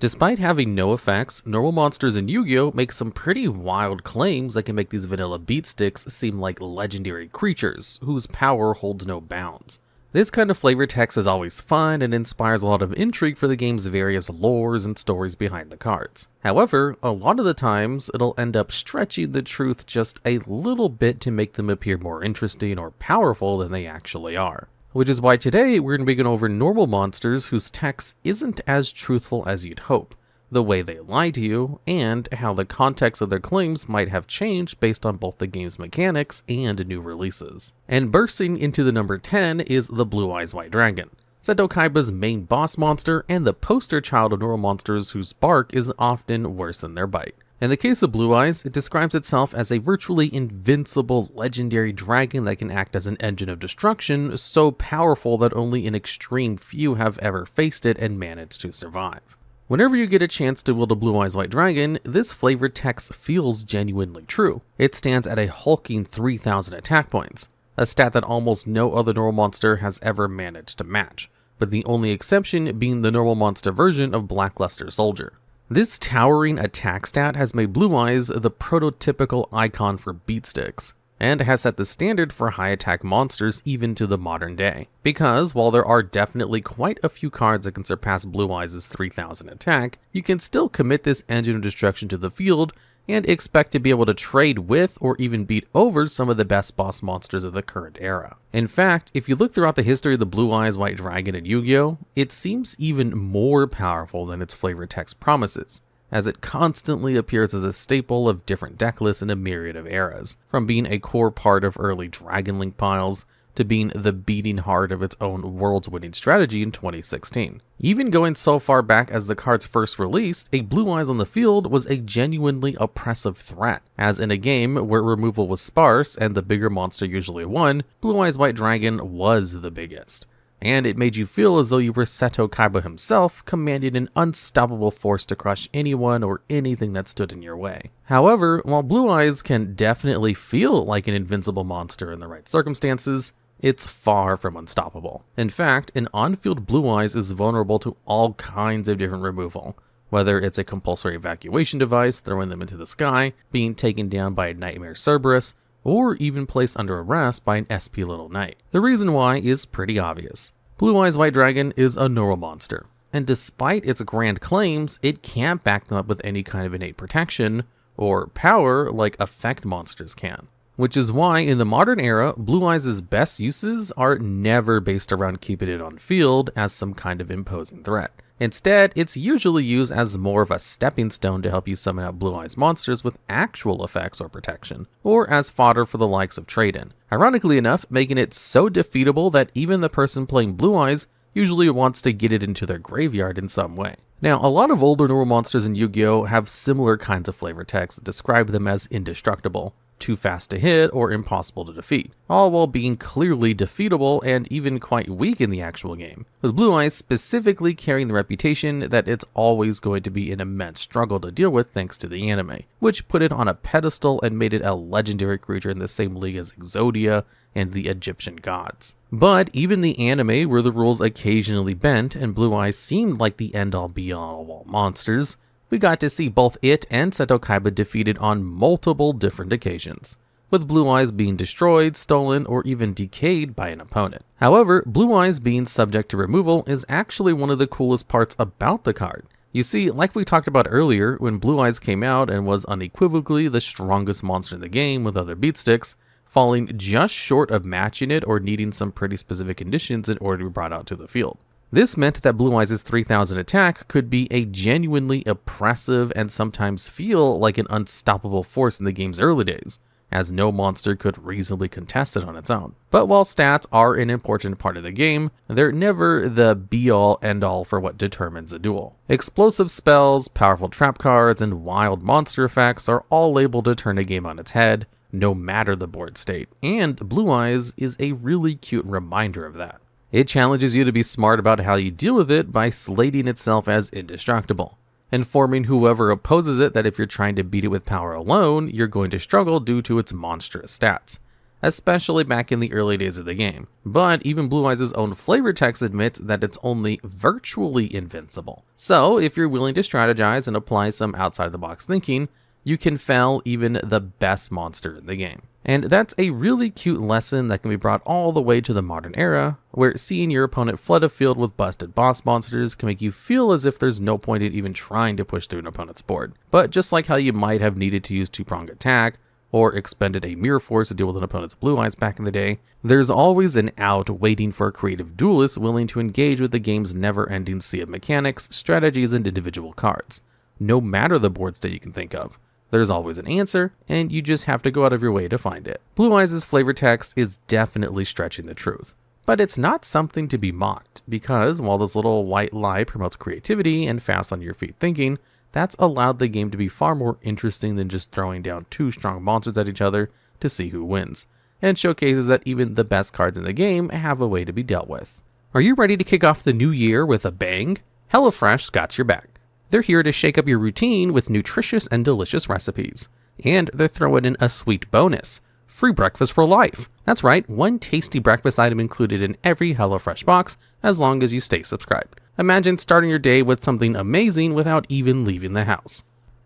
Despite having no effects, normal monsters in Yu-Gi-Oh! Make some pretty wild claims that can make these vanilla beatsticks seem like legendary creatures, whose power holds no bounds. This kind of flavor text is always fun and inspires a lot of intrigue for the game's various lores and stories behind the cards. However, a lot of the times, it'll end up stretching the truth just a little bit to make them appear more interesting or powerful than they actually are. Which is why today we're going to be going over normal monsters whose text isn't as truthful as you'd hope, the way they lie to you, and how the context of their claims might have changed based on both the game's mechanics and new releases. And bursting into the number 10 is the Blue Eyes White Dragon, Seto Kaiba's main boss monster and the poster child of normal monsters whose bark is often worse than their bite. In the case of Blue Eyes, it describes itself as a virtually invincible legendary dragon that can act as an engine of destruction, so powerful that only an extreme few have ever faced it and managed to survive. Whenever you get a chance to wield a Blue Eyes White Dragon, this flavor text feels genuinely true. It stands at a hulking 3,000 attack points, a stat that almost no other normal monster has ever managed to match, but the only exception being the normal monster version of Blackluster Soldier. This towering attack stat has made Blue Eyes the prototypical icon for beatsticks, and has set the standard for high attack monsters even to the modern day. Because while there are definitely quite a few cards that can surpass Blue Eyes' 3,000 attack, you can still commit this engine of destruction to the field and expect to be able to trade with or even beat over some of the best boss monsters of the current era. In fact, if you look throughout the history of the Blue Eyes White Dragon in Yu-Gi-Oh!, it seems even more powerful than its flavor text promises, as it constantly appears as a staple of different deck lists in a myriad of eras, from being a core part of early Dragon Link piles to being the beating heart of its own world's winning strategy in 2016. Even going so far back as the card's first released, a Blue Eyes on the field was a genuinely oppressive threat, as in a game where removal was sparse and the bigger monster usually won, Blue Eyes White Dragon was the biggest. And it made you feel as though you were Seto Kaiba himself, commanding an unstoppable force to crush anyone or anything that stood in your way. However, while Blue Eyes can definitely feel like an invincible monster in the right circumstances, it's far from unstoppable. In fact, an on-field Blue Eyes is vulnerable to all kinds of different removal, whether it's a compulsory evacuation device, throwing them into the sky, being taken down by a Nightmare Cerberus, or even placed under arrest by an SP Little Knight. The reason why is pretty obvious. Blue Eyes White Dragon is a normal monster, and despite its grand claims, it can't back them up with any kind of innate protection or power like effect monsters can. Which is why in the modern era, Blue Eyes' best uses are never based around keeping it on field as some kind of imposing threat. Instead, it's usually used as more of a stepping stone to help you summon out Blue Eyes monsters with actual effects or protection, or as fodder for the likes of trade-in. Ironically enough, making it so defeatable that even the person playing Blue Eyes usually wants to get it into their graveyard in some way. Now, a lot of older normal monsters in Yu-Gi-Oh! Have similar kinds of flavor text that describe them as indestructible, too fast to hit, or impossible to defeat, all while being clearly defeatable and even quite weak in the actual game, with Blue Eyes specifically carrying the reputation that it's always going to be an immense struggle to deal with thanks to the anime, which put it on a pedestal and made it a legendary creature in the same league as Exodia and the Egyptian gods. But even the anime, where the rules occasionally bent and Blue Eyes seemed like the end-all be-all of all monsters, we got to see both it and Seto Kaiba defeated on multiple different occasions, with Blue Eyes being destroyed, stolen, or even decayed by an opponent. However, Blue Eyes being subject to removal is actually one of the coolest parts about the card. You see, like we talked about earlier, when Blue Eyes came out and was unequivocally the strongest monster in the game with other beatsticks, falling just short of matching it or needing some pretty specific conditions in order to be brought out to the field. This meant that Blue Eyes' 3,000 attack could be a genuinely oppressive and sometimes feel like an unstoppable force in the game's early days, as no monster could reasonably contest it on its own. But while stats are an important part of the game, they're never the be-all end-all for what determines a duel. Explosive spells, powerful trap cards, and wild monster effects are all able to turn a game on its head, no matter the board state, and Blue Eyes is a really cute reminder of that. It challenges you to be smart about how you deal with it by slating itself as indestructible, informing whoever opposes it that if you're trying to beat it with power alone, you're going to struggle due to its monstrous stats. especially back in the early days of the game. But even Blue Eyes' own flavor text admits that it's only virtually invincible. So if you're willing to strategize and apply some outside-the-box thinking, you can fell even the best monster in the game. And that's a really cute lesson that can be brought all the way to the modern era, where seeing your opponent flood a field with busted boss monsters can make you feel as if there's no point in even trying to push through an opponent's board. But just like how you might have needed to use two-pronged attack, or expended a mirror force to deal with an opponent's Blue Eyes back in the day, there's always an out waiting for a creative duelist willing to engage with the game's never-ending sea of mechanics, strategies, and individual cards. No matter the board state you can think of, there's always an answer, and you just have to go out of your way to find it. Blue Eyes' flavor text is definitely stretching the truth, but it's not something to be mocked, because while this little white lie promotes creativity and fast on your feet thinking, that's allowed the game to be far more interesting than just throwing down two strong monsters at each other to see who wins, and showcases that even the best cards in the game have a way to be dealt with. Are you ready to kick off the new year with a bang? HelloFresh's got your back. They're here to shake up your routine with nutritious and delicious recipes. And they're throwing in a sweet bonus. Free breakfast for life. That's right, one tasty breakfast item included in every HelloFresh box as long as you stay subscribed. Imagine starting your day with something amazing without even leaving the house.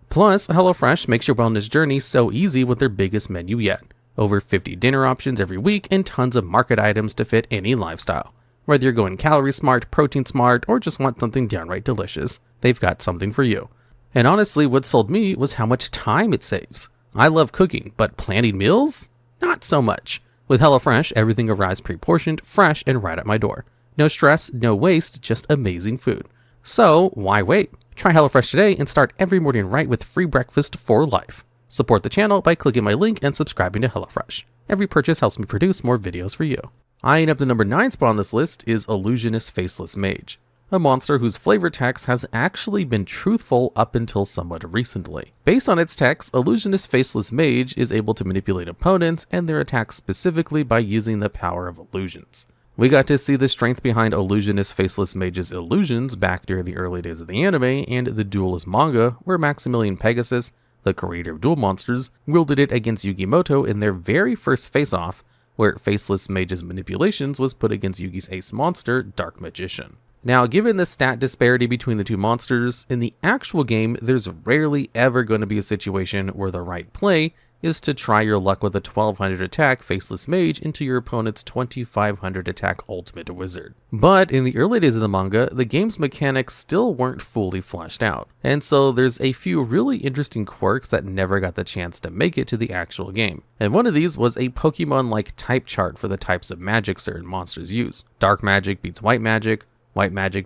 Plus, HelloFresh makes your wellness journey so easy with their biggest menu yet. Over 50 dinner options every week and tons of market items to fit any lifestyle. Whether you're going calorie smart, protein smart, or just want something downright delicious, they've got something for you. And honestly, what sold me was how much time it saves. I love cooking, but planning meals? Not so much. With HelloFresh, everything arrives pre-portioned, fresh, and right at my door. No stress, no waste, just amazing food. So, why wait? Try HelloFresh today and start every morning right with free breakfast for life. Support the channel by clicking my link and subscribing to HelloFresh. Every purchase helps me produce more videos for you. Eyeing up the number 9 spot on this list is Illusionist Faceless Mage, a monster whose flavor text has actually been truthful up until somewhat recently. Based on its text, Illusionist Faceless Mage is able to manipulate opponents and their attacks specifically by using the power of illusions. We got to see the strength behind Illusionist Faceless Mage's illusions back during the early days of the anime and the Duelist manga, where Maximilian Pegasus, the creator of Duel Monsters, wielded it against Yugimoto in their very first face-off, where Faceless Mage's manipulations was put against Yugi's ace monster, Dark Magician. Now, given the stat disparity between the two monsters, in the actual game, there's rarely ever going to be a situation where the right play is to try your luck with a 1200 attack Faceless Mage into your opponent's 2500 attack Ultimate Wizard. But in the early days of the manga, the game's mechanics still weren't fully fleshed out, and so there's a few really interesting quirks that never got the chance to make it to the actual game. And one of these was a Pokemon-like type chart for the types of magic certain monsters use. Dark magic beats white magic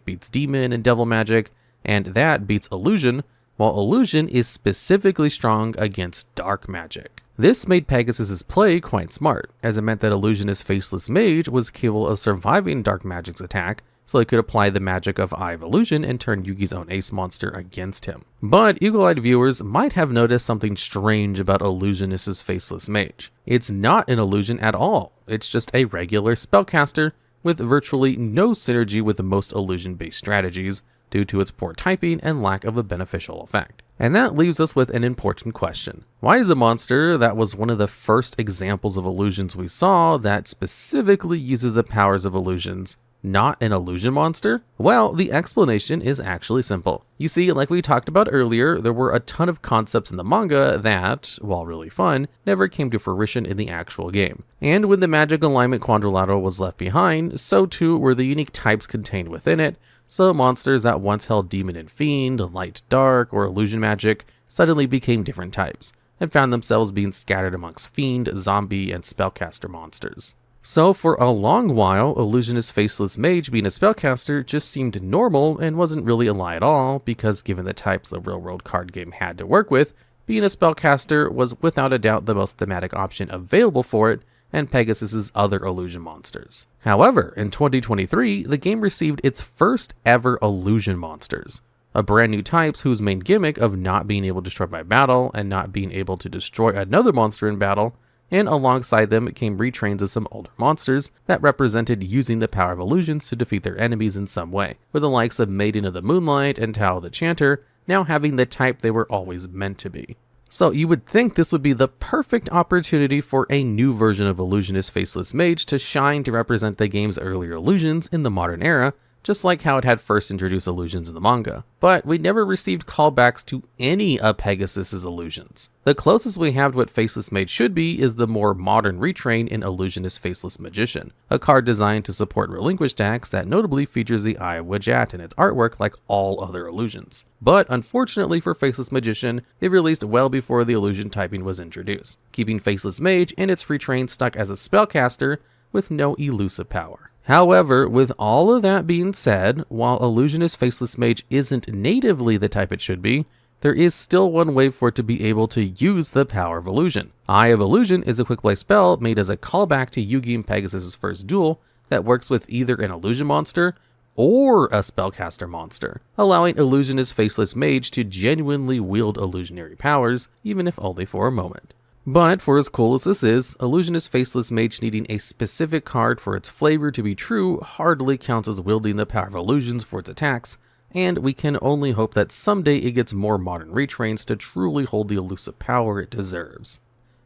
beats demon and devil magic, and that beats illusion, while illusion is specifically strong against dark magic. This made Pegasus's play quite smart, as it meant that Illusionist Faceless Mage was capable of surviving dark magic's attack, so he could apply the magic of Eye of Illusion and turn Yugi's own ace monster against him. But eagle-eyed viewers might have noticed something strange about Illusionist's Faceless Mage. It's not an illusion at all, it's just a regular spellcaster with virtually no synergy with the most illusion-based strategies, due to its poor typing and lack of a beneficial effect. And that leaves us with an important question. Why is a monster that was one of the first examples of illusions we saw that specifically uses the powers of illusions not an illusion monster? Well, the explanation is actually simple. You see, like we talked about earlier, there were a ton of concepts in the manga that, while really fun, never came to fruition in the actual game. And when the magic alignment quadrilateral was left behind, so too were the unique types contained within it, so monsters that once held demon and fiend, light dark, or illusion magic suddenly became different types, and found themselves being scattered amongst fiend, zombie, and spellcaster monsters. So for a long while, Illusionist Faceless Mage being a spellcaster just seemed normal and wasn't really a lie at all, because given the types the real-world card game had to work with, being a spellcaster was without a doubt the most thematic option available for it, and Pegasus's other illusion monsters. However, in 2023, the game received its first ever illusion monsters, a brand new types whose main gimmick of not being able to destroy by battle and not being able to destroy another monster in battle, and alongside them came retrains of some older monsters that represented using the power of illusions to defeat their enemies in some way, with the likes of Maiden of the Moonlight and Tao the Chanter now having the type they were always meant to be. So you would think this would be the perfect opportunity for a new version of Illusionist Faceless Mage to shine to represent the game's earlier illusions in the modern era, just like how it had first introduced illusions in the manga. But we never received callbacks to any of Pegasus's illusions. The closest we have to what Faceless Mage should be is the more modern retrain in Illusionist Faceless Magician, a card designed to support relinquished decks that notably features the Eye of Wretched in its artwork like all other illusions. But unfortunately for Faceless Magician, it released well before the illusion typing was introduced, keeping Faceless Mage and its retrain stuck as a spellcaster with no elusive power. However, with all of that being said, while Illusionist Faceless Mage isn't natively the type it should be, there is still one way for it to be able to use the power of illusion. Eye of Illusion is a quick play spell made as a callback to Yu-Gi and Pegasus' first duel that works with either an illusion monster or a spellcaster monster, allowing Illusionist Faceless Mage to genuinely wield illusionary powers, even if only for a moment. But for as cool as this is, Illusionist Faceless Mage needing a specific card for its flavor to be true hardly counts as wielding the power of illusions for its attacks, and we can only hope that someday it gets more modern retrains to truly hold the elusive power it deserves.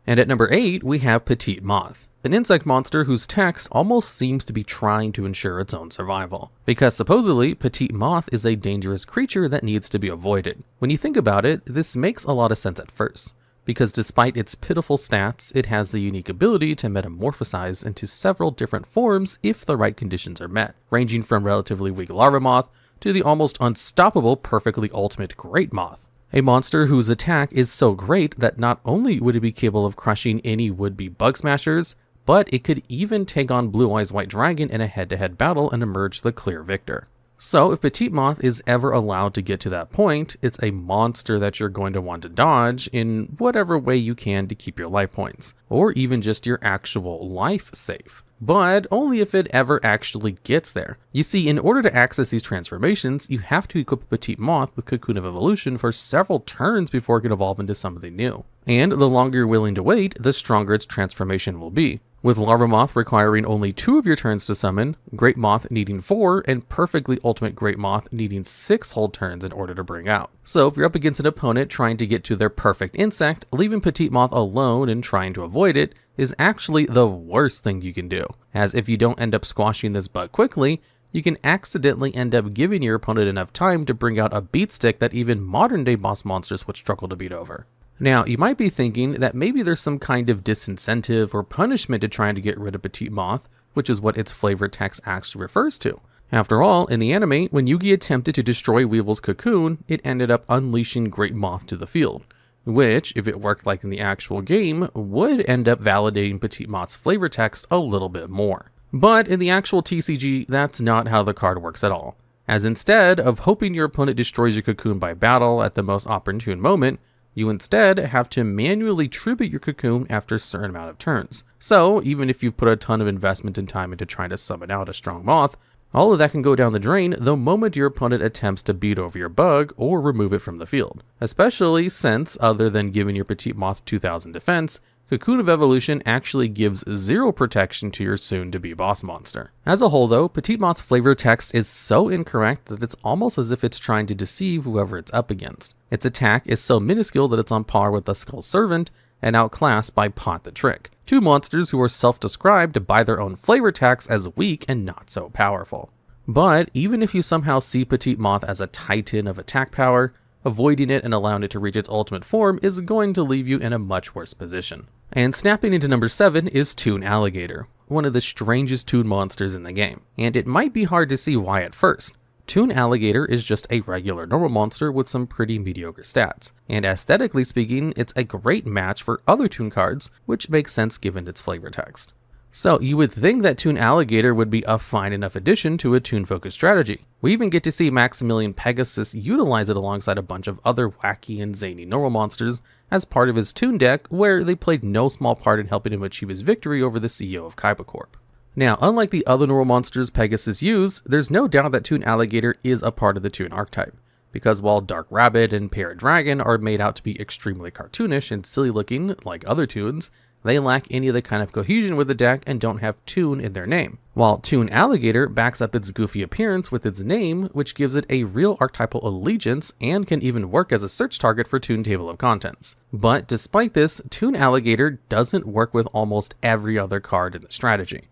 And at number 8, we have Petite Moth, an insect monster whose text almost seems to be trying to ensure its own survival. Because supposedly, Petite Moth is a dangerous creature that needs to be avoided. When you think about it, this makes a lot of sense at first, because despite its pitiful stats, it has the unique ability to metamorphosize into several different forms if the right conditions are met, ranging from relatively weak larva moth to the almost unstoppable perfectly ultimate great moth. A monster whose attack is so great that not only would it be capable of crushing any would-be bug smashers, but it could even take on Blue Eyes White Dragon in a head-to-head battle and emerge the clear victor. So if Petite Moth is ever allowed to get to that point, it's a monster that you're going to want to dodge in whatever way you can to keep your life points, or even just your actual life safe. But only if it ever actually gets there. You see, in order to access these transformations, you have to equip Petite Moth with Cocoon of Evolution for several turns before it can evolve into something new. And the longer you're willing to wait, the stronger its transformation will be, with Larva Moth requiring only 2 of your turns to summon, Great Moth needing 4, and Perfectly Ultimate Great Moth needing 6 whole turns in order to bring out. So if you're up against an opponent trying to get to their perfect insect, leaving Petite Moth alone and trying to avoid it is actually the worst thing you can do, as if you don't end up squashing this bug quickly, you can accidentally end up giving your opponent enough time to bring out a beat stick that even modern day boss monsters would struggle to beat over. Now, you might be thinking that maybe there's some kind of disincentive or punishment to trying to get rid of Petite Moth, which is what its flavor text actually refers to. After all, in the anime, when Yugi attempted to destroy Weevil's cocoon, it ended up unleashing Great Moth to the field, which, if it worked like in the actual game, would end up validating Petite Moth's flavor text a little bit more. But in the actual TCG, that's not how the card works at all, as instead of hoping your opponent destroys your cocoon by battle at the most opportune moment, you instead have to manually tribute your cocoon after a certain amount of turns. So even if you've put a ton of investment and time into trying to summon out a strong moth, all of that can go down the drain the moment your opponent attempts to beat over your bug or remove it from the field. Especially since, other than giving your Petite Moth 2000 defense, Cocoon of Evolution actually gives 0 protection to your soon-to-be boss monster. As a whole though, Petite Moth's flavor text is so incorrect that it's almost as if it's trying to deceive whoever it's up against. Its attack is so minuscule that it's on par with the Skull Servant and outclassed by Pot the Trick, 2 monsters who are self-described by their own flavor text as weak and not so powerful. But even if you somehow see Petite Moth as a titan of attack power, avoiding it and allowing it to reach its ultimate form is going to leave you in a much worse position. And snapping into number 7 is Toon Alligator, one of the strangest toon monsters in the game. And it might be hard to see why at first. Toon Alligator is just a regular normal monster with some pretty mediocre stats, and aesthetically speaking, it's a great match for other toon cards, which makes sense given its flavor text. So you would think that Toon Alligator would be a fine enough addition to a toon-focused strategy. We even get to see Maximilian Pegasus utilize it alongside a bunch of other wacky and zany normal monsters as part of his toon deck, where they played no small part in helping him achieve his victory over the CEO of Kaiba Corp. Now, unlike the other normal monsters Pegasus use, there's no doubt that Toon Alligator is a part of the toon archetype, because while Dark Rabbit and Parrot Dragon are made out to be extremely cartoonish and silly looking like other toons, They lack any of the kind of cohesion with the deck and don't have Toon in their name. While Toon Alligator backs up its goofy appearance with its name, which gives it a real archetypal allegiance and can even work as a search target for Toon Table of Contents. But despite this, Toon Alligator doesn't work with almost every other card in the strategy.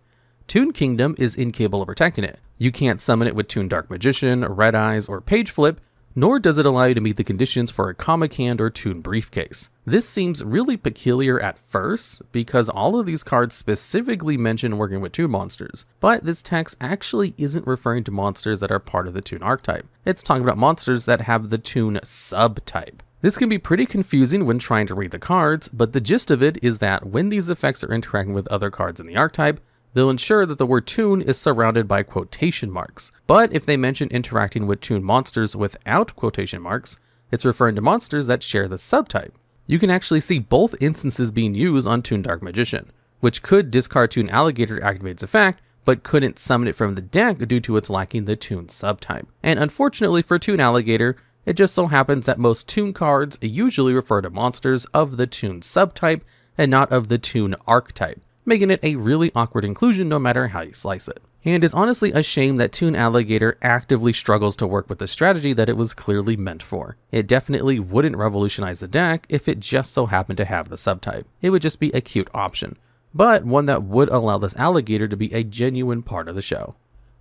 Toon Kingdom is incapable of protecting it. You can't summon it with Toon Dark Magician, Red Eyes, or Page Flip, nor does it allow you to meet the conditions for a Comic Hand or Toon Briefcase. This seems really peculiar at first, because all of these cards specifically mention working with Toon monsters, but this text actually isn't referring to monsters that are part of the Toon archetype. It's talking about monsters that have the Toon subtype. This can be pretty confusing when trying to read the cards, but the gist of it is that when these effects are interacting with other cards in the archetype, they'll ensure that the word Toon is surrounded by quotation marks. But if they mention interacting with Toon monsters without quotation marks, it's referring to monsters that share the subtype. You can actually see both instances being used on Toon Dark Magician, which could discard Toon Alligator to activate its effect, but couldn't summon it from the deck due to its lacking the Toon subtype. And unfortunately for Toon Alligator, it just so happens that most Toon cards usually refer to monsters of the Toon subtype and not of the Toon archetype, making it a really awkward inclusion no matter how you slice it. And it's honestly a shame that Toon Alligator actively struggles to work with the strategy that it was clearly meant for. It definitely wouldn't revolutionize the deck if it just so happened to have the subtype. It would just be a cute option, but one that would allow this alligator to be a genuine part of the show.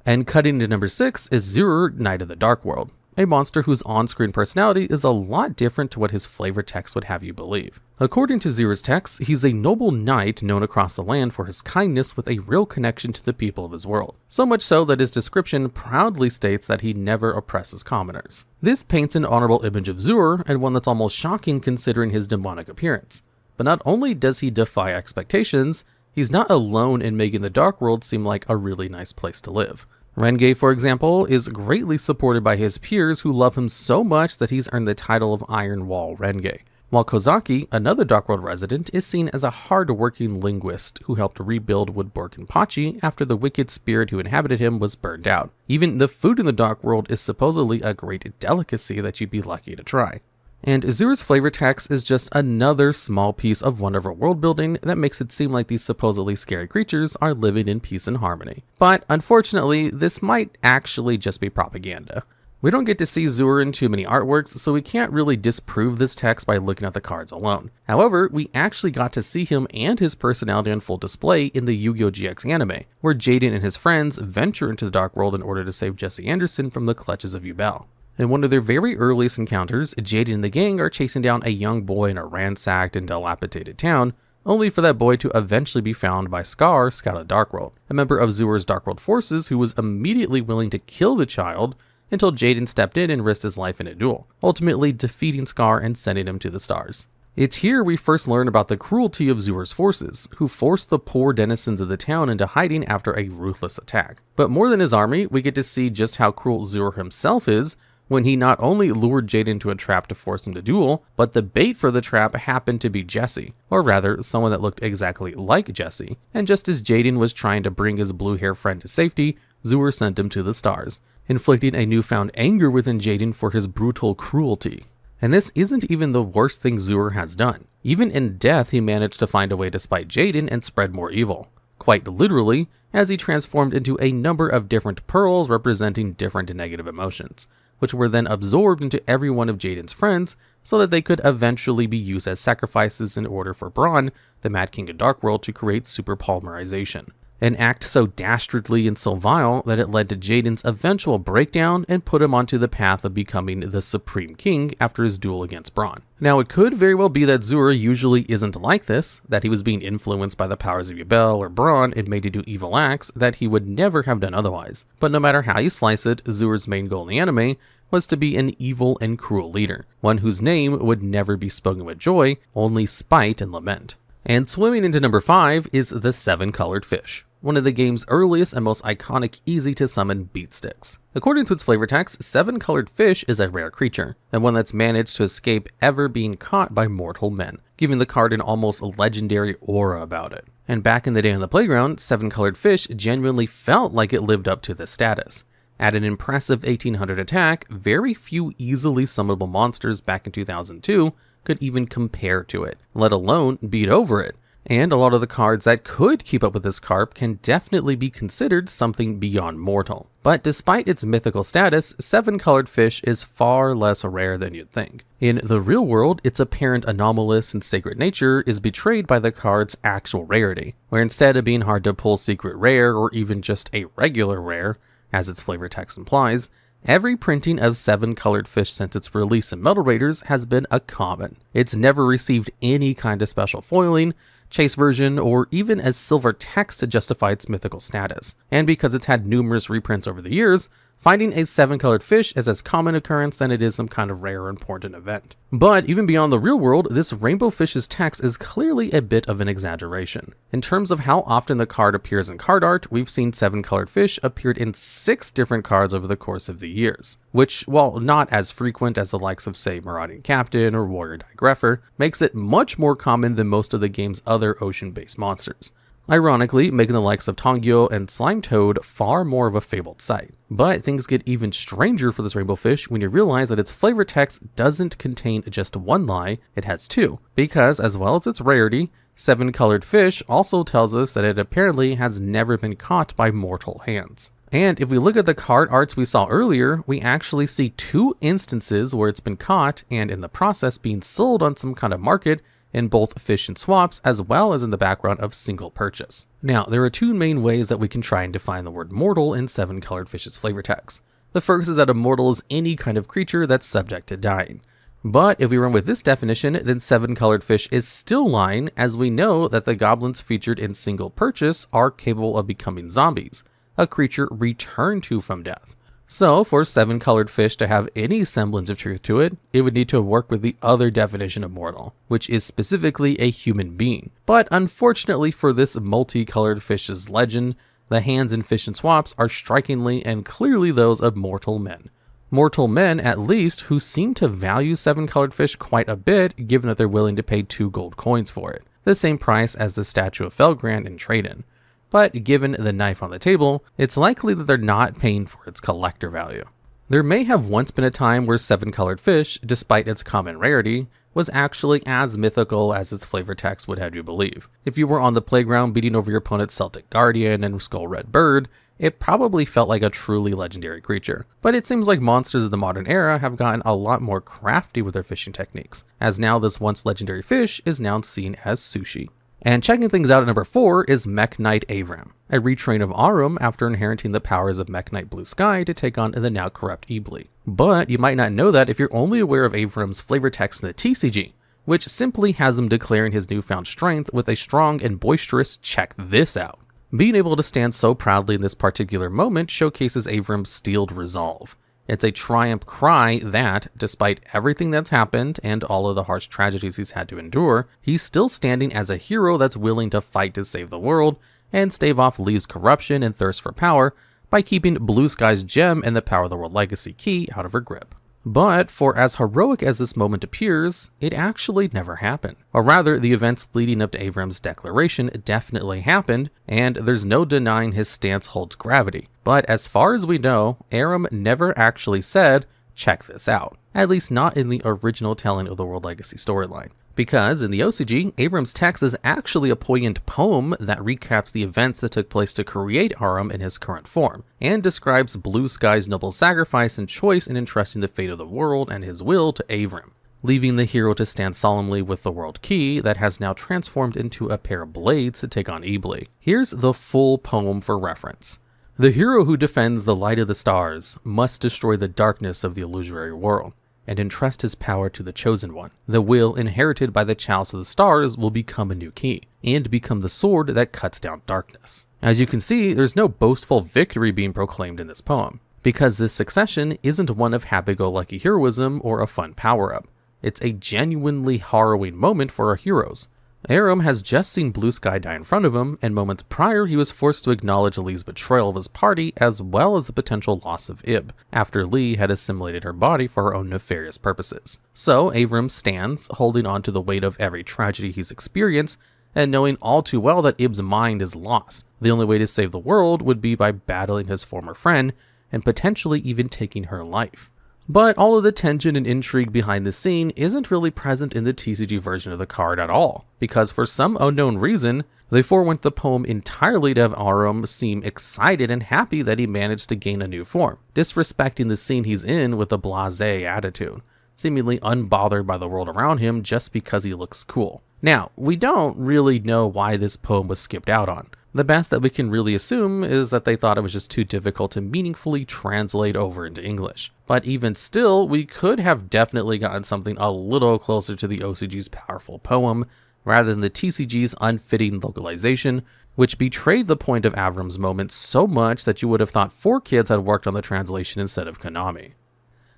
And cutting to number 6 is Zure, Knight of the Dark World, a monster whose on-screen personality is a lot different to what his flavor text would have you believe. According to Zure's text, he's a noble knight known across the land for his kindness with a real connection to the people of his world. So much so that his description proudly states that he never oppresses commoners. This paints an honorable image of Zure, and one that's almost shocking considering his demonic appearance. But not only does he defy expectations, he's not alone in making the Dark World seem like a really nice place to live. Renge, for example, is greatly supported by his peers who love him so much that he's earned the title of Iron Wall Renge. While Kozaki, another Dark World resident, is seen as a hard-working linguist who helped rebuild Woodbork-Pachi after the wicked spirit who inhabited him was burned out. Even the food in the Dark World is supposedly a great delicacy that you'd be lucky to try. And Zure's flavor text is just another small piece of wonderful world building that makes it seem like these supposedly scary creatures are living in peace and harmony. But unfortunately, this might actually just be propaganda. We don't get to see Zure in too many artworks, so we can't really disprove this text by looking at the cards alone. However, we actually got to see him and his personality on full display in the Yu-Gi-Oh! GX anime, where Jaden and his friends venture into the Dark World in order to save Jesse Anderson from the clutches of Yubel. In one of their very earliest encounters, Jaden and the gang are chasing down a young boy in a ransacked and dilapidated town, only for that boy to eventually be found by Scar, Scout of the Dark World, a member of Zure's Dark World forces who was immediately willing to kill the child until Jaden stepped in and risked his life in a duel, ultimately defeating Scar and sending him to the stars. It's here we first learn about the cruelty of Zure's forces, who forced the poor denizens of the town into hiding after a ruthless attack. But more than his army, we get to see just how cruel Zure himself is, when he not only lured Jaden into a trap to force him to duel, but the bait for the trap happened to be Jesse, or rather, someone that looked exactly like Jesse. And just as Jaden was trying to bring his blue-haired friend to safety, Zure sent him to the stars, inflicting a newfound anger within Jaden for his brutal cruelty. And this isn't even the worst thing Zure has done. Even in death, he managed to find a way to spite Jaden and spread more evil. Quite literally, as he transformed into a number of different pearls representing different negative emotions, which were then absorbed into every one of Jaden's friends so that they could eventually be used as sacrifices in order for Braun, the Mad King of Dark World, to create super polymerization. An act so dastardly and so vile that it led to Jaden's eventual breakdown and put him onto the path of becoming the Supreme King after his duel against Braun. Now, it could very well be that Zure usually isn't like this, that he was being influenced by the powers of Yubel or Braun and made to do evil acts that he would never have done otherwise. But no matter how you slice it, Zure's main goal in the anime was to be an evil and cruel leader, one whose name would never be spoken with joy, only spite and lament. And swimming into number 5 is the 7-colored fish, one of the game's earliest and most iconic easy-to-summon beat sticks. According to its flavor text, 7-colored fish is a rare creature, and one that's managed to escape ever being caught by mortal men, giving the card an almost legendary aura about it. And back in the day on the playground, 7-colored fish genuinely felt like it lived up to this status. At an impressive 1800 attack, very few easily summonable monsters back in 2002 could even compare to it, let alone beat over it. And a lot of the cards that could keep up with this carp can definitely be considered something beyond mortal. But despite its mythical status, 7-colored fish is far less rare than you'd think. In the real world, its apparent anomalous and sacred nature is betrayed by the card's actual rarity, where instead of being hard to pull secret rare or even just a regular rare, as its flavor text implies, every printing of 7-colored fish since its release in Metal Raiders has been a common. It's never received any kind of special foiling, chase version, or even as silver text to justify its mythical status. And because it's had numerous reprints over the years, finding a 7-colored fish is as common occurrence than it is some kind of rare or important event. But even beyond the real world, this rainbow fish's text is clearly a bit of an exaggeration. In terms of how often the card appears in card art, we've seen 7-colored fish appeared in 6 different cards over the course of the years, which, while not as frequent as the likes of, say, Marauding Captain or Warrior Digrapher, makes it much more common than most of the game's other ocean-based monsters, ironically making the likes of Yugioh and Slime Toad far more of a fabled sight. But things get even stranger for this rainbow fish when you realize that its flavor text doesn't contain just one lie, it has 2, because as well as its rarity, 7-colored fish also tells us that it apparently has never been caught by mortal hands. And if we look at the card arts we saw earlier, we actually see 2 instances where it's been caught and in the process being sold on some kind of market in both fish and swaps, as well as in the background of single purchase. Now, there are 2 main ways that we can try and define the word mortal in 7-colored fish's flavor text. The first is that a mortal is any kind of creature that's subject to dying. But if we run with this definition, then 7-colored fish is still lying, as we know that the goblins featured in single purchase are capable of becoming zombies, a creature returned to from death. So, for 7-colored fish to have any semblance of truth to it, it would need to work with the other definition of mortal, which is specifically a human being. But unfortunately for this multicolored fish's legend, the hands in fish and swaps are strikingly and clearly those of mortal men. Mortal men, at least, who seem to value 7-colored fish quite a bit, given that they're willing to pay 2 gold coins for it, the same price as the statue of Felgrand in trade-in. But given the knife on the table, it's likely that they're not paying for its collector value. There may have once been a time where 7-colored fish, despite its common rarity, was actually as mythical as its flavor text would have you believe. If you were on the playground beating over your opponent's Celtic Guardian and Skull Red Bird, it probably felt like a truly legendary creature. But it seems like monsters of the modern era have gotten a lot more crafty with their fishing techniques, as now this once legendary fish is now seen as sushi. And checking things out at number 4 is Mekk-Knight Avram, a retrain of Arum after inheriting the powers of Mekk-Knight Blue Sky to take on the now corrupt Ibli. But you might not know that if you're only aware of Avram's flavor text in the TCG, which simply has him declaring his newfound strength with a strong and boisterous "check this out." Being able to stand so proudly in this particular moment showcases Avram's steeled resolve. It's a triumph cry that, despite everything that's happened and all of the harsh tragedies he's had to endure, he's still standing as a hero that's willing to fight to save the world and stave off Lee's corruption and thirst for power by keeping Blue Sky's gem and the Power of the World Legacy key out of her grip. But for as heroic as this moment appears, it actually never happened. Or rather, the events leading up to Avram's declaration definitely happened, and there's no denying his stance holds gravity. But as far as we know, Aram never actually said, "check this out." At least not in the original telling of the World Legacy storyline. Because in the OCG, Avram's text is actually a poignant poem that recaps the events that took place to create Aram in his current form, and describes Blue Sky's noble sacrifice and choice in entrusting the fate of the world and his will to Avram, leaving the hero to stand solemnly with the world key that has now transformed into a pair of blades to take on Ibli. Here's the full poem for reference. "The hero who defends the light of the stars must destroy the darkness of the illusory world, and entrust his power to the Chosen One. The will inherited by the Chalice of the Stars will become a new key, and become the sword that cuts down darkness." As you can see, there's no boastful victory being proclaimed in this poem, because this succession isn't one of happy-go-lucky heroism or a fun power-up. It's a genuinely harrowing moment for our heroes. Aram has just seen Blue Sky die in front of him, and moments prior he was forced to acknowledge Lee's betrayal of his party as well as the potential loss of Ib, after Lee had assimilated her body for her own nefarious purposes. So Avram stands, holding on to the weight of every tragedy he's experienced, and knowing all too well that Ib's mind is lost. The only way to save the world would be by battling his former friend, and potentially even taking her life. But all of the tension and intrigue behind the scene isn't really present in the TCG version of the card at all, because for some unknown reason, they forewent the poem entirely to have Avram seem excited and happy that he managed to gain a new form, disrespecting the scene he's in with a blasé attitude, seemingly unbothered by the world around him just because he looks cool. Now, we don't really know why this poem was skipped out on. The best that we can really assume is that they thought it was just too difficult to meaningfully translate over into English. But even still, we could have definitely gotten something a little closer to the OCG's powerful poem, rather than the TCG's unfitting localization, which betrayed the point of Avram's moment so much that you would have thought 4Kids had worked on the translation instead of Konami.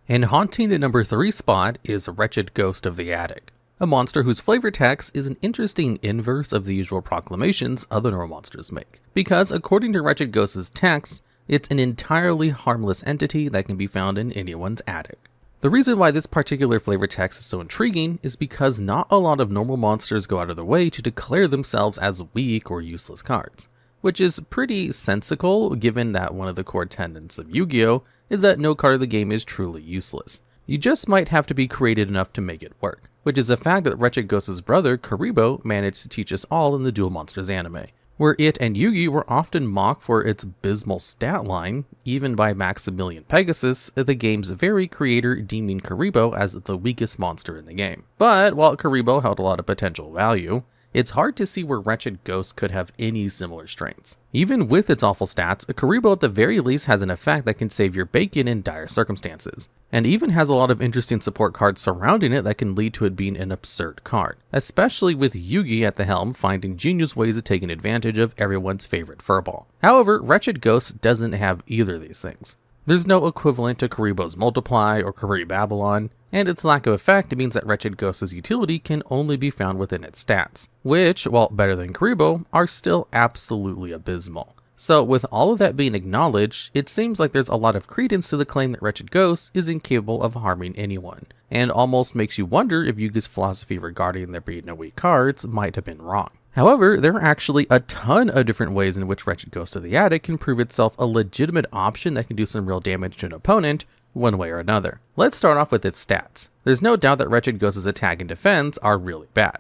And haunting the number 3 spot is Wretched Ghost of the Attic, a monster whose flavor text is an interesting inverse of the usual proclamations other normal monsters make, because according to Wretched Ghost's text, it's an entirely harmless entity that can be found in anyone's attic. The reason why this particular flavor text is so intriguing is because not a lot of normal monsters go out of their way to declare themselves as weak or useless cards, which is pretty sensical given that one of the core tenets of Yu-Gi-Oh! Is that no card of the game is truly useless. You just might have to be creative enough to make it work, which is a fact that Wretched Ghost's brother, Karibo, managed to teach us all in the Duel Monsters anime, where it and Yugi were often mocked for its abysmal stat line, even by Maximilian Pegasus, the game's very creator deeming Karibo as the weakest monster in the game. But while Karibo held a lot of potential value, it's hard to see where Wretched Ghost could have any similar strengths. Even with its awful stats, Karibo at the very least has an effect that can save your bacon in dire circumstances, and even has a lot of interesting support cards surrounding it that can lead to it being an absurd card, especially with Yugi at the helm finding genius ways of taking advantage of everyone's favorite furball. However, Wretched Ghost doesn't have either of these things. There's no equivalent to Karibo's Multiply or Kari Babylon, and its lack of effect means that Wretched Ghost's utility can only be found within its stats, which, while better than Karibo, are still absolutely abysmal. So with all of that being acknowledged, it seems like there's a lot of credence to the claim that Wretched Ghost is incapable of harming anyone, and almost makes you wonder if Yugi's philosophy regarding there being no weak cards might have been wrong. However, there are actually a ton of different ways in which Wretched Ghost of the Attic can prove itself a legitimate option that can do some real damage to an opponent, one way or another. Let's start off with its stats. There's no doubt that Wretched Ghost's attack and defense are really bad.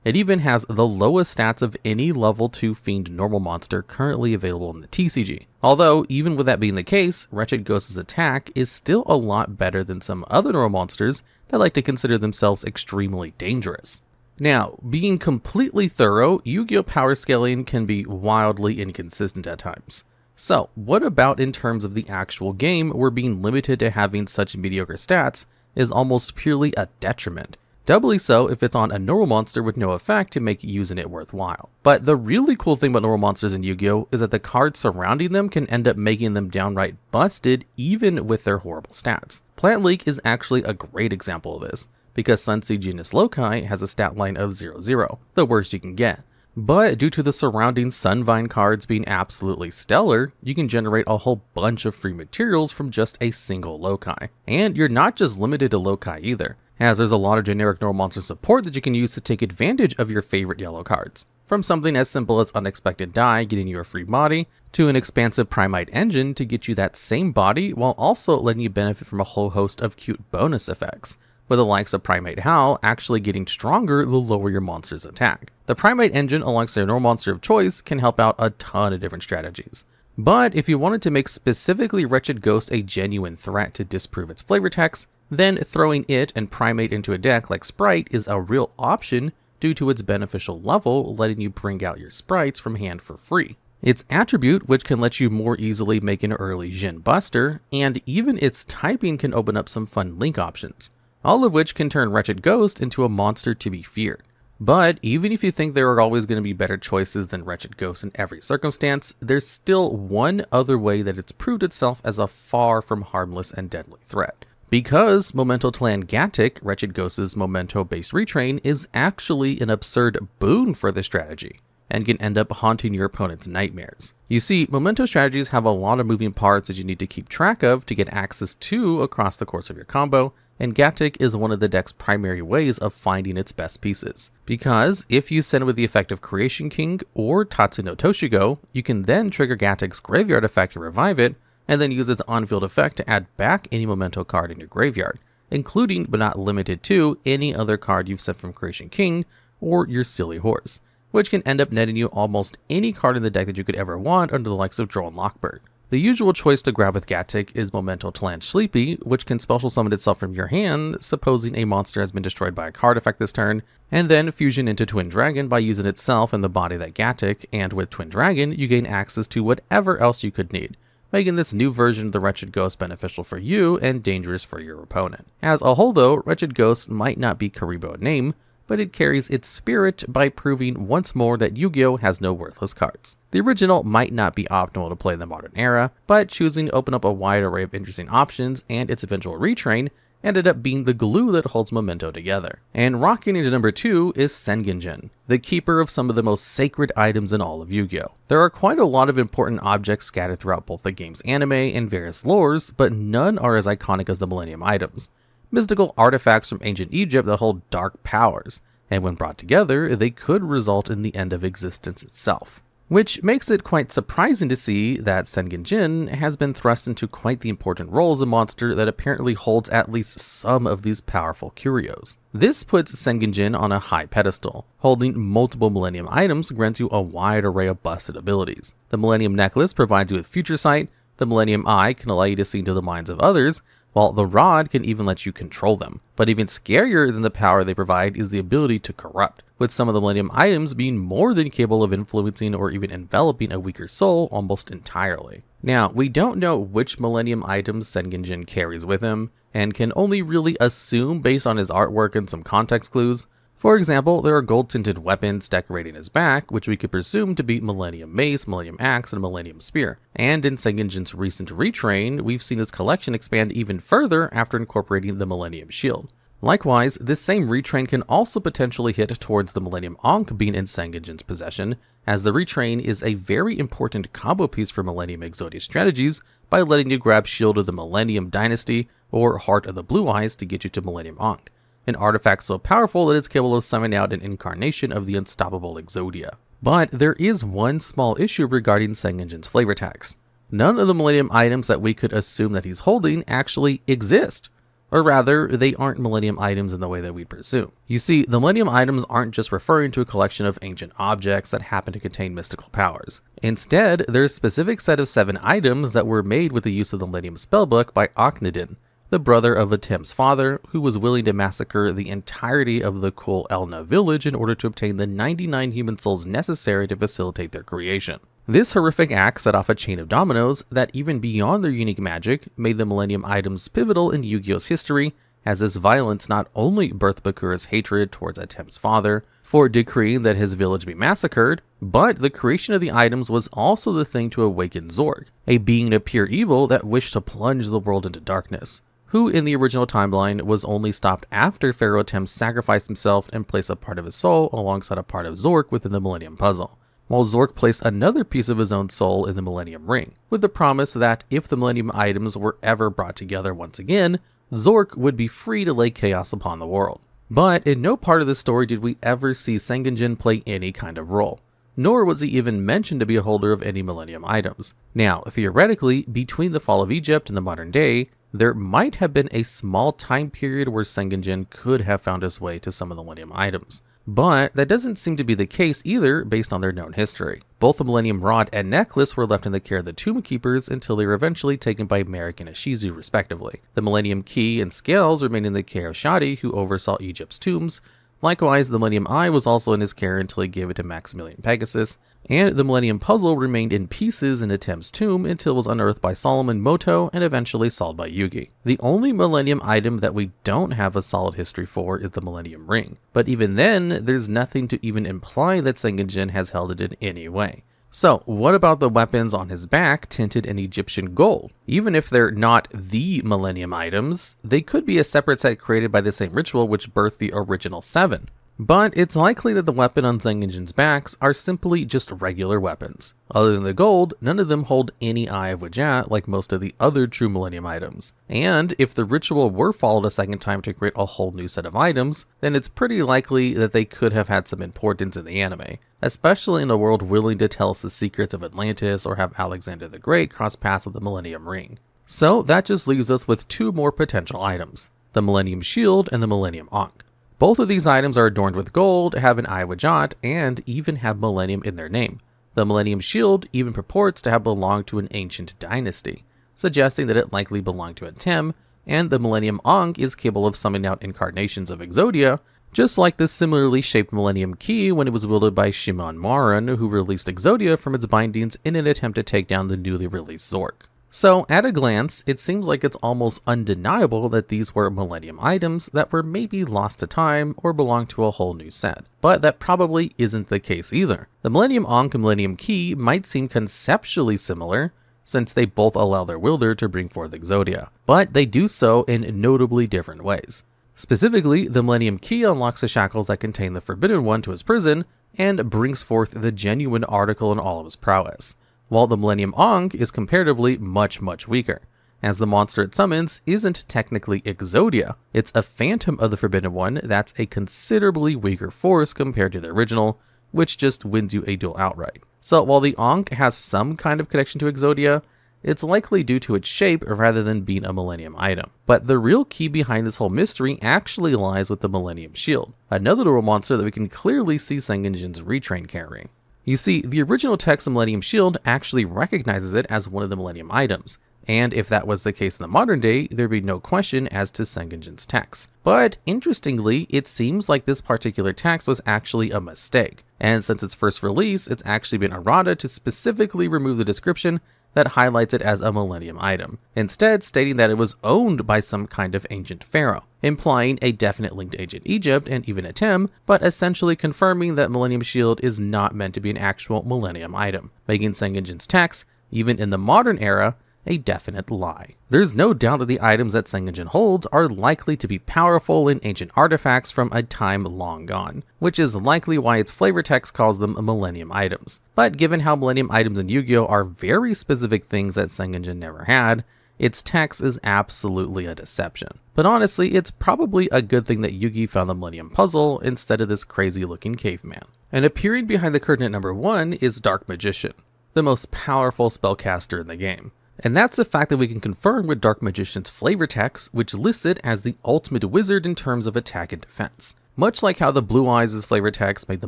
It even has the lowest stats of any level 2 Fiend normal monster currently available in the TCG. Although, even with that being the case, Wretched Ghost's attack is still a lot better than some other normal monsters that like to consider themselves extremely dangerous. Now, being completely thorough, Yu-Gi-Oh! Power scaling can be wildly inconsistent at times. So, what about in terms of the actual game, where being limited to having such mediocre stats is almost purely a detriment? Doubly so if it's on a normal monster with no effect to make using it worthwhile. But the really cool thing about normal monsters in Yu-Gi-Oh! Is that the cards surrounding them can end up making them downright busted even with their horrible stats. Plant Leak is actually a great example of this, because Sunseed Genius Loci has a stat line of 0/0, the worst you can get. But due to the surrounding Sunvine cards being absolutely stellar, you can generate a whole bunch of free materials from just a single Loci. And you're not just limited to Loci either, as there's a lot of generic normal monster support that you can use to take advantage of your favorite yellow cards. From something as simple as Unexpected Die getting you a free body, to an expansive Primite engine to get you that same body while also letting you benefit from a whole host of cute bonus effects, with the likes of Primate Howl actually getting stronger the lower your monster's attack. The Primate engine alongside your normal monster of choice can help out a ton of different strategies. But if you wanted to make specifically Wretched Ghost a genuine threat to disprove its flavor text, then throwing it and Primate into a deck like Sprite is a real option due to its beneficial level, letting you bring out your sprites from hand for free. Its attribute, which can let you more easily make an early Jin Buster, and even its typing can open up some fun link options, all of which can turn Wretched Ghost into a monster to be feared. But even if you think there are always going to be better choices than Wretched Ghost in every circumstance, there's still one other way that it's proved itself as a far from harmless and deadly threat. Because Memento Tlan Gatic, Wretched Ghost's Memento-based retrain, is actually an absurd boon for the strategy, and can end up haunting your opponent's nightmares. You see, Memento strategies have a lot of moving parts that you need to keep track of to get access to across the course of your combo, and Gatic is one of the deck's primary ways of finding its best pieces. Because if you send with the effect of Creation King or Tatsu no Toshigo, you can then trigger Gatic's graveyard effect to revive it, and then use its on-field effect to add back any memento card in your graveyard, including but not limited to any other card you've sent from Creation King or your Silly Horse, which can end up netting you almost any card in the deck that you could ever want under the likes of Droll and Lockbird. The usual choice to grab with Gatic is Memento Talanj Sleepy, which can special summon itself from your hand, supposing a monster has been destroyed by a card effect this turn, and then fusion into Twin Dragon by using itself in the body of that Gatic, and with Twin Dragon, you gain access to whatever else you could need, making this new version of the Wretched Ghost beneficial for you and dangerous for your opponent. As a whole though, Wretched Ghost might not be Karibo in name, but it carries its spirit by proving once more that Yu-Gi-Oh! Has no worthless cards. The original might not be optimal to play in the modern era, but choosing to open up a wide array of interesting options and its eventual retrain ended up being the glue that holds Memento together. And rocking into number 2 is Sengenjin, the keeper of some of the most sacred items in all of Yu-Gi-Oh! There are quite a lot of important objects scattered throughout both the game's anime and various lores, but none are as iconic as the Millennium items. Mystical artifacts from ancient Egypt that hold dark powers, and when brought together, they could result in the end of existence itself. Which makes it quite surprising to see that Sengenjin has been thrust into quite the important role as a monster that apparently holds at least some of these powerful curios. This puts Sengenjin on a high pedestal. Holding multiple Millennium items grants you a wide array of busted abilities. The Millennium Necklace provides you with Future Sight, the Millennium Eye can allow you to see into the minds of others, while the Rod can even let you control them. But even scarier than the power they provide is the ability to corrupt, with some of the Millennium items being more than capable of influencing or even enveloping a weaker soul almost entirely. Now, we don't know which Millennium items Sengenjin carries with him, and can only really assume based on his artwork and some context clues. For example, there are gold-tinted weapons decorating his back, which we could presume to be Millennium Mace, Millennium Axe, and Millennium Spear. And in Sengenjin's recent retrain, we've seen his collection expand even further after incorporating the Millennium Shield. Likewise, this same retrain can also potentially hit towards the Millennium Ankh being in Sengenjin's possession, as the retrain is a very important combo piece for Millennium Exodia strategies by letting you grab Shield of the Millennium Dynasty or Heart of the Blue Eyes to get you to Millennium Ankh, an artifact so powerful that it's capable of summoning out an incarnation of the unstoppable Exodia. But there is one small issue regarding Sengenjin's flavor text. None of the Millennium items that we could assume that he's holding actually exist. Or rather, they aren't Millennium items in the way that we'd presume. You see, the Millennium items aren't just referring to a collection of ancient objects that happen to contain mystical powers. Instead, there's a specific set of 7 items that were made with the use of the Millennium Spellbook by Akhenaten, the brother of Atem's father, who was willing to massacre the entirety of the Kul Elna village in order to obtain the 99 human souls necessary to facilitate their creation. This horrific act set off a chain of dominoes that, even beyond their unique magic, made the Millennium items pivotal in Yu-Gi-Oh's history, as this violence not only birthed Bakura's hatred towards Atem's father for decreeing that his village be massacred, but the creation of the items was also the thing to awaken Zorg, a being of pure evil that wished to plunge the world into darkness, who in the original timeline was only stopped after Pharaoh Atem sacrificed himself and placed a part of his soul alongside a part of Zork within the Millennium Puzzle, while Zork placed another piece of his own soul in the Millennium Ring, with the promise that if the Millennium items were ever brought together once again, Zork would be free to lay chaos upon the world. But in no part of the story did we ever see Sengenjin play any kind of role, nor was he even mentioned to be a holder of any Millennium items. Now, theoretically, between the fall of Egypt and the modern day, there might have been a small time period where Sengenjin could have found his way to some of the Millennium items. But that doesn't seem to be the case either based on their known history. Both the Millennium Rod and Necklace were left in the care of the Tomb Keepers until they were eventually taken by Merrick and Ishizu respectively. The Millennium Key and Scales remained in the care of Shadi, who oversaw Egypt's tombs. Likewise, the Millennium Eye was also in his care until he gave it to Maximilian Pegasus, and the Millennium Puzzle remained in pieces in Atem's tomb until it was unearthed by Solomon Moto and eventually solved by Yugi. The only Millennium item that we don't have a solid history for is the Millennium Ring, but even then, there's nothing to even imply that Sengenjin has held it in any way. So, what about the weapons on his back tinted in Egyptian gold? Even if they're not the Millennium items, they could be a separate set created by the same ritual which birthed the original 7. But it's likely that the weapon on Sengenjin's backs are simply just regular weapons. Other than the gold, none of them hold any Eye of Wretched like most of the other true Millennium items. And if the ritual were followed a second time to create a whole new set of items, then it's pretty likely that they could have had some importance in the anime, especially in a world willing to tell us the secrets of Atlantis or have Alexander the Great cross paths with the Millennium Ring. So that just leaves us with two more potential items, the Millennium Shield and the Millennium Ankh. Both of these items are adorned with gold, have an Eye of Wretched, and even have Millennium in their name. The Millennium Shield even purports to have belonged to an ancient dynasty, suggesting that it likely belonged to a Tem, and the Millennium Ankh is capable of summoning out incarnations of Exodia, just like the similarly shaped Millennium Key when it was wielded by Shimon Maran, who released Exodia from its bindings in an attempt to take down the newly released Zork. So, at a glance, it seems like it's almost undeniable that these were Millennium items that were maybe lost to time or belonged to a whole new set. But that probably isn't the case either. The Millennium Ankh and Millennium Key might seem conceptually similar, since they both allow their wielder to bring forth Exodia, but they do so in notably different ways. Specifically, the Millennium Key unlocks the shackles that contain the Forbidden One to his prison, and brings forth the genuine article in all of his prowess, while the Millennium Ankh is comparatively much weaker, as the monster it summons isn't technically Exodia, it's a phantom of the Forbidden One that's a considerably weaker force compared to the original, which just wins you a duel outright. So while the Ankh has some kind of connection to Exodia, it's likely due to its shape rather than being a Millennium item. But the real key behind this whole mystery actually lies with the Millennium Shield, another dual monster that we can clearly see Sengenjin's retrain carrying. You see, the original text of Millennium Shield actually recognizes it as one of the Millennium items, and if that was the case in the modern day, there'd be no question as to Sengenjin's text. But interestingly, it seems like this particular text was actually a mistake, and since its first release, it's actually been errata to specifically remove the description that highlights it as a Millennium item, instead stating that it was owned by some kind of ancient pharaoh, implying a definite link to ancient Egypt and even a Tem, but essentially confirming that Millennium Shield is not meant to be an actual Millennium item, making Sengenjin's text, even in the modern era, a definite lie. There's no doubt that the items that Sengenjin holds are likely to be powerful and ancient artifacts from a time long gone, which is likely why its flavor text calls them Millennium items. But given how Millennium items in Yu-Gi-Oh! Are very specific things that Sengenjin never had, its text is absolutely a deception. But honestly, it's probably a good thing that Yugi found the Millennium Puzzle instead of this crazy looking caveman. And appearing behind the curtain at number 1 is Dark Magician, the most powerful spellcaster in the game. And that's a fact that we can confirm with Dark Magician's flavor text, which lists it as the ultimate wizard in terms of attack and defense. Much like how the Blue Eyes' flavor text made the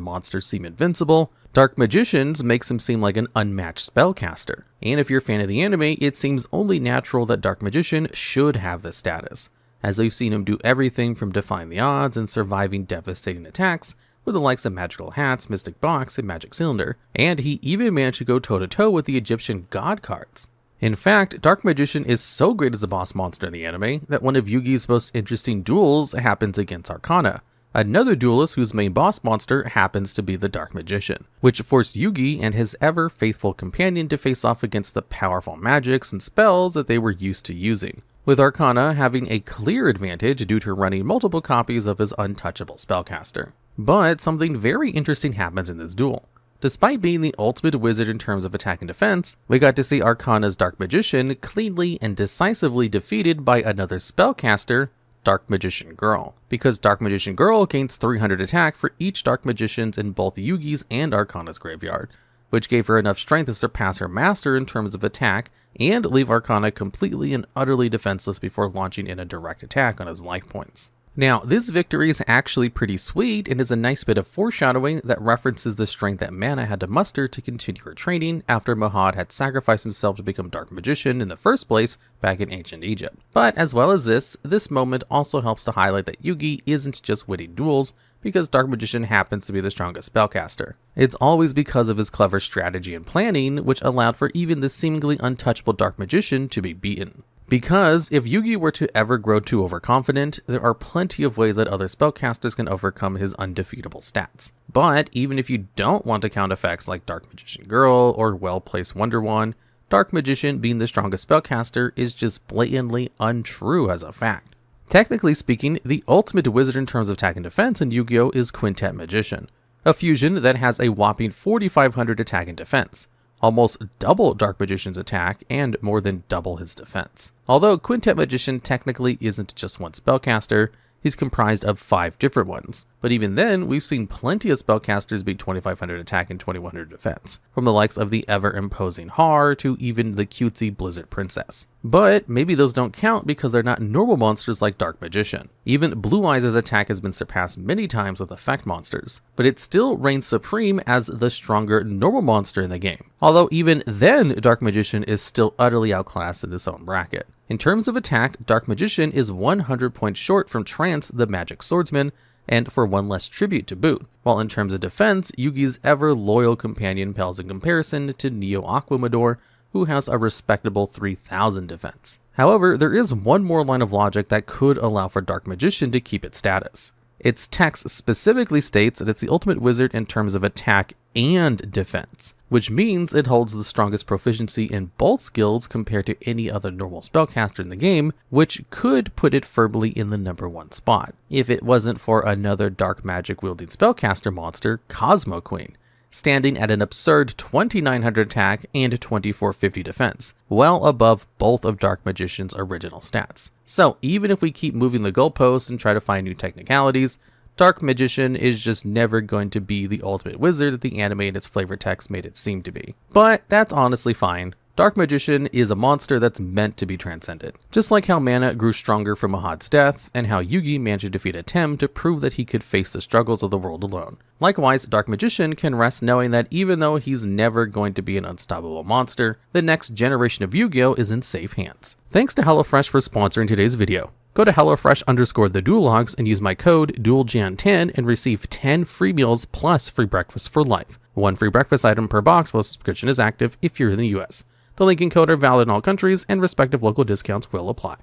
monster seem invincible, Dark Magician's makes him seem like an unmatched spellcaster. And if you're a fan of the anime, it seems only natural that Dark Magician should have this status, as we've seen him do everything from defying the odds and surviving devastating attacks with the likes of Magical Hats, Mystic Box, and Magic Cylinder, and he even managed to go toe-to-toe with the Egyptian god cards. In fact, Dark Magician is so great as a boss monster in the anime that one of Yugi's most interesting duels happens against Arcana, another duelist whose main boss monster happens to be the Dark Magician, which forced Yugi and his ever faithful companion to face off against the powerful magics and spells that they were used to using, with Arcana having a clear advantage due to running multiple copies of his untouchable spellcaster. But something very interesting happens in this duel. Despite being the ultimate wizard in terms of attack and defense, we got to see Arcana's Dark Magician cleanly and decisively defeated by another spellcaster, Dark Magician Girl, because Dark Magician Girl gains 300 attack for each Dark Magicians in both Yugi's and Arcana's graveyard, which gave her enough strength to surpass her master in terms of attack and leave Arcana completely and utterly defenseless before launching in a direct attack on his life points. Now, this victory is actually pretty sweet and is a nice bit of foreshadowing that references the strength that Mana had to muster to continue her training after Mahad had sacrificed himself to become Dark Magician in the first place back in ancient Egypt. But as well as this moment also helps to highlight that Yugi isn't just winning duels because Dark Magician happens to be the strongest spellcaster. It's always because of his clever strategy and planning, which allowed for even the seemingly untouchable Dark Magician to be beaten. Because if Yugi were to ever grow too overconfident, there are plenty of ways that other spellcasters can overcome his undefeatable stats. But even if you don't want to count effects like Dark Magician Girl or well-placed Wonder Wand, Dark Magician being the strongest spellcaster is just blatantly untrue as a fact. Technically speaking, the ultimate wizard in terms of attack and defense in Yu-Gi-Oh! Is Quintet Magician, a fusion that has a whopping 4,500 attack and defense, almost double Dark Magician's attack and more than double his defense. Although Quintet Magician technically isn't just one spellcaster, he's comprised of 5 different ones. But even then, we've seen plenty of spellcasters beat 2,500 attack and 2,100 defense, from the likes of the ever-imposing Har to even the cutesy Blizzard Princess. But maybe those don't count because they're not normal monsters like Dark Magician. Even Blue Eyes' attack has been surpassed many times with effect monsters, but it still reigns supreme as the stronger normal monster in the game. Although even then, Dark Magician is still utterly outclassed in its own bracket. In terms of attack, Dark Magician is 100 points short from Trance the Magic Swordsman, and for one less tribute to boot, while in terms of defense, Yugi's ever-loyal companion pales in comparison to Neo Aquamador, who has a respectable 3,000 defense. However, there is one more line of logic that could allow for Dark Magician to keep its status. Its text specifically states that it's the ultimate wizard in terms of attack and defense, which means it holds the strongest proficiency in both skills compared to any other normal spellcaster in the game, which could put it firmly in the #1 spot, if it wasn't for another dark magic wielding spellcaster monster, Cosmo Queen, standing at an absurd 2,900 attack and 2,450 defense, well above both of Dark Magician's original stats. So even if we keep moving the goalposts and try to find new technicalities, Dark Magician is just never going to be the ultimate wizard that the anime and its flavor text made it seem to be. But that's honestly fine. Dark Magician is a monster that's meant to be transcended. Just like how Mana grew stronger from Ahad's death, and how Yugi managed to defeat Atem to prove that he could face the struggles of the world alone. Likewise, Dark Magician can rest knowing that even though he's never going to be an unstoppable monster, the next generation of Yu-Gi-Oh! Is in safe hands. Thanks to HelloFresh for sponsoring today's video. Go to HelloFresh_TheDuelLogs and use my code DuelJan10 and receive 10 free meals plus free breakfast for life. 1 free breakfast item per box while subscription is active if you're in the US. The link and code are valid in all countries and respective local discounts will apply.